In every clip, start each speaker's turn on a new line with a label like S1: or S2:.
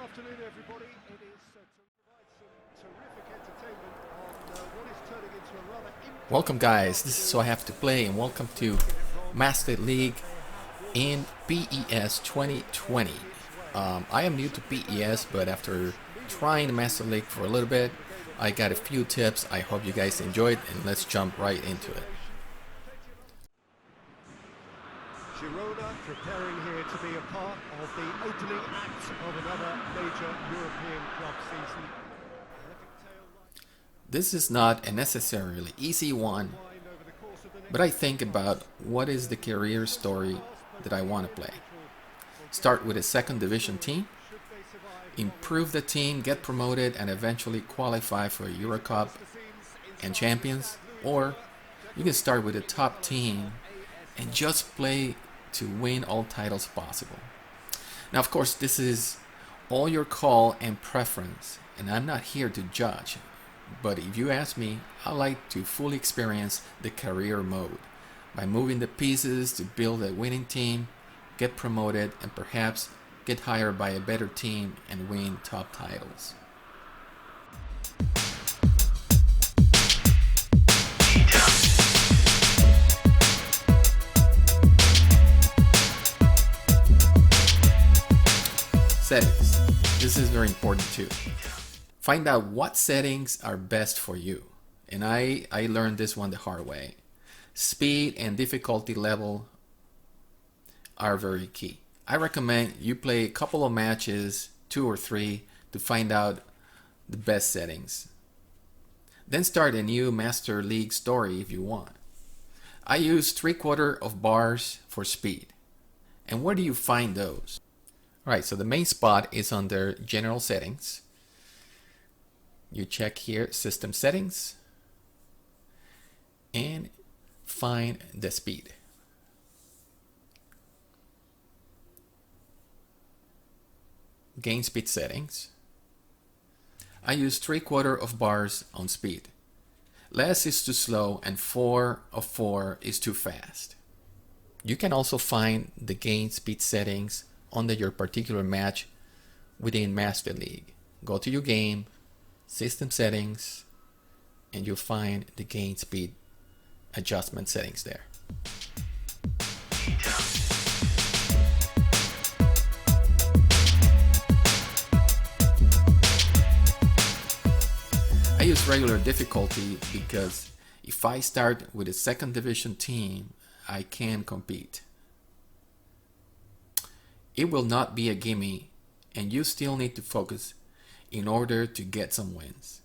S1: afternoon, everybody. It is to provide some terrific entertainment on what is turning into a rather
S2: Welcome guys, this is Soihavetoplay and welcome to Master League in PES 2020. I am new to PES, but after trying the Master League for a little bit, I got a few tips. I hope you guys enjoyed, and let's jump right into it.
S1: Girona preparing here to be a part of the opening act of another major European club season.
S2: This is not a necessarily easy one, but I think about what is the career story that I want to play. Start with a second division team, improve the team, get promoted, and eventually qualify for a Euro Cup and Champions, or you can start with a top team and just play to win all titles possible. Now, of course, this is all your call and preference, and I'm not here to judge. But if you ask me, I like to fully experience the career mode by moving the pieces to build a winning team, get promoted, and perhaps get hired by a better team and win top titles. Settings. This is very important too. Find out what settings are best for you. And I learned this one the hard way. Speed and difficulty level are very key. I recommend you play a couple of matches, 2 or 3, to find out the best settings. Then start a new Master League story if you want. I use 3/4 of bars for speed. And where do you find those? Alright, so the main spot is under General Settings. You check here System Settings and find the speed. Game speed settings. I use 3/4 of bars on speed. Less is too slow and 4 of 4 is too fast. You can also find the game speed settings under your particular match within Master League. Go to your game, System Settings, and you'll find the game speed adjustment settings there. I use regular difficulty because if I start with a second division team, I can compete. It will not be a gimme, and you still need to focus in order to get some wins.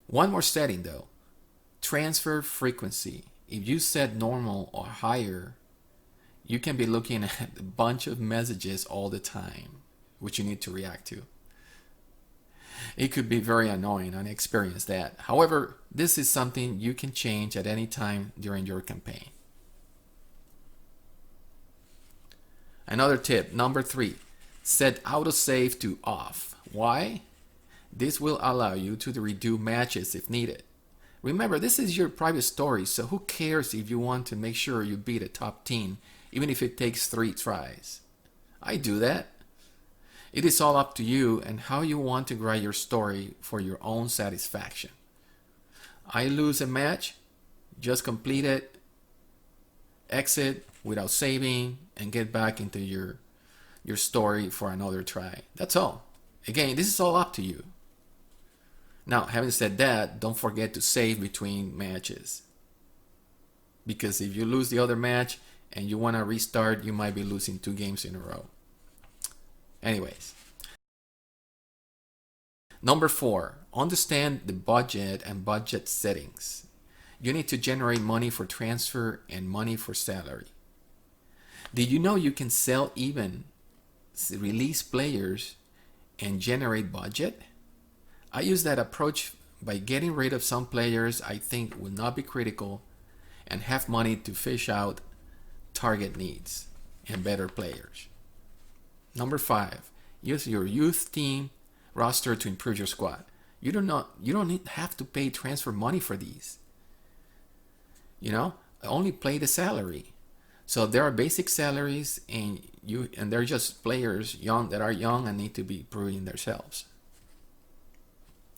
S2: One more setting though, transfer frequency. If you set normal or higher, you can be looking at a bunch of messages all the time, which you need to react to. It could be very annoying, and I experienced that. However, this is something you can change at any time during your campaign. Another tip, number 3, set autosave to off. Why? This will allow you to redo matches if needed. Remember, this is your private story, so who cares if you want to make sure you beat a top team, even if it takes 3 tries. I do that. It is all up to you and how you want to write your story for your own satisfaction. I lose a match, just complete it, exit without saving, and get back into your story for another try. That's all. Again, this is all up to you. Now, having said that, don't forget to save between matches. Because if you lose the other match and you want to restart, you might be losing 2 games in a row. Anyways. Number 4, understand the budget and budget settings. You need to generate money for transfer and money for salary. Did you know you can sell even release players and generate budget? I use that approach by getting rid of some players I think will not be critical and have money to fish out target needs and better players. Number 5, use your youth team roster to improve your squad. You don't have to pay transfer money for these. Only play the salary. So there are basic salaries, and they're just players that are young and need to be proving themselves.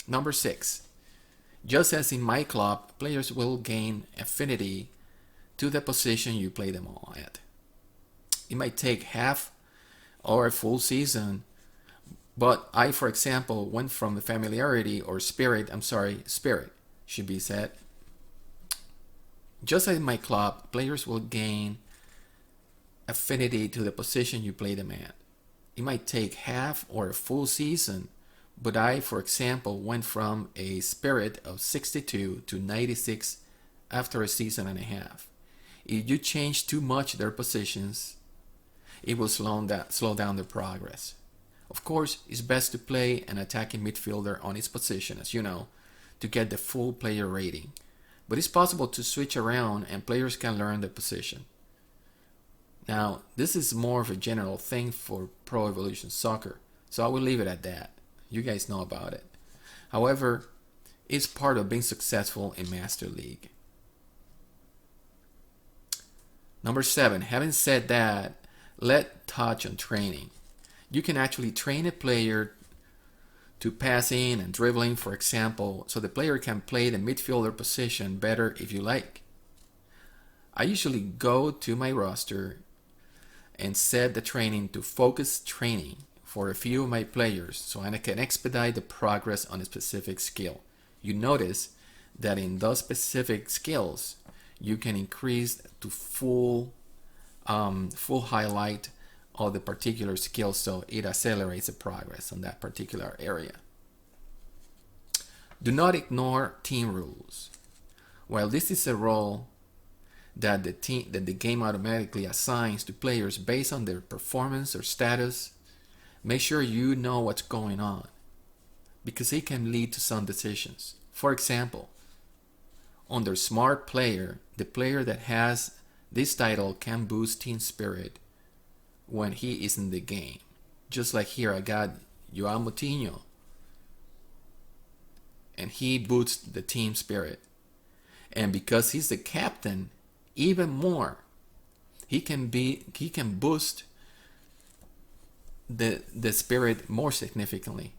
S2: Number 6, just as in my club, players will gain affinity to the position you play them all at. It might take half or a full season, but I, for example, went from familiarity or spirit should be said. Just as in my club, players will gain affinity to the position you play them at. It might take half or a full season, but I, for example, went from a spirit of 62 to 96 after a season and a half. If you change too much their positions, it will slow down their progress. Of course, it's best to play an attacking midfielder on his position, as you know, to get the full player rating. But it's possible to switch around and players can learn the position. Now, this is more of a general thing for Pro Evolution Soccer, so I will leave it at that. You guys know about it. However, it's part of being successful in Master League. Number 7, having said that, let's touch on training. You can actually train a player to passing and dribbling, for example, so the player can play the midfielder position better if you like. I usually go to my roster and set the training to focus training for a few of my players so I can expedite the progress on a specific skill. You notice that in those specific skills, you can increase to full highlight of the particular skill, so it accelerates the progress on that particular area. Do not ignore team rules. While this is a role that the game automatically assigns to players based on their performance or status, make sure you know what's going on, because it can lead to some decisions. For example, under Smart Player, the player that has this title can boost team spirit when he is in the game. Just like here, I got Joao Moutinho, and he boosts the team spirit. And because he's the captain, even more, he can boost the spirit more significantly.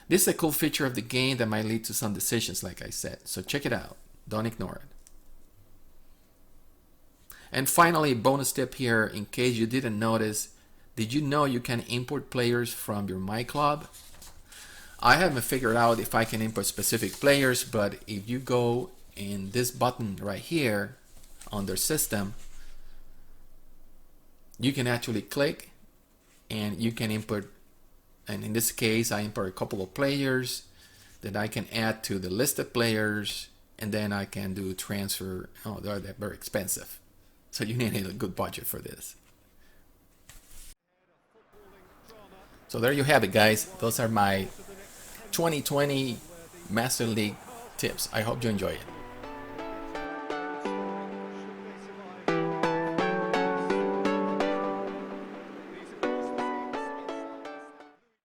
S2: This is a cool feature of the game that might lead to some decisions, like I said. So check it out. Don't ignore it. And finally, bonus tip here, in case you didn't notice, did you know you can import players from your My Club? I haven't figured out if I can import specific players, but if you go in this button right here under System, you can actually click and you can import, and in this case I import a couple of players that I can add to the list of players, and then I can do transfer. Oh, they're very expensive, so you need a good budget for this. So there you have it, guys. Those are my 2020 Master League tips. I hope you enjoy it.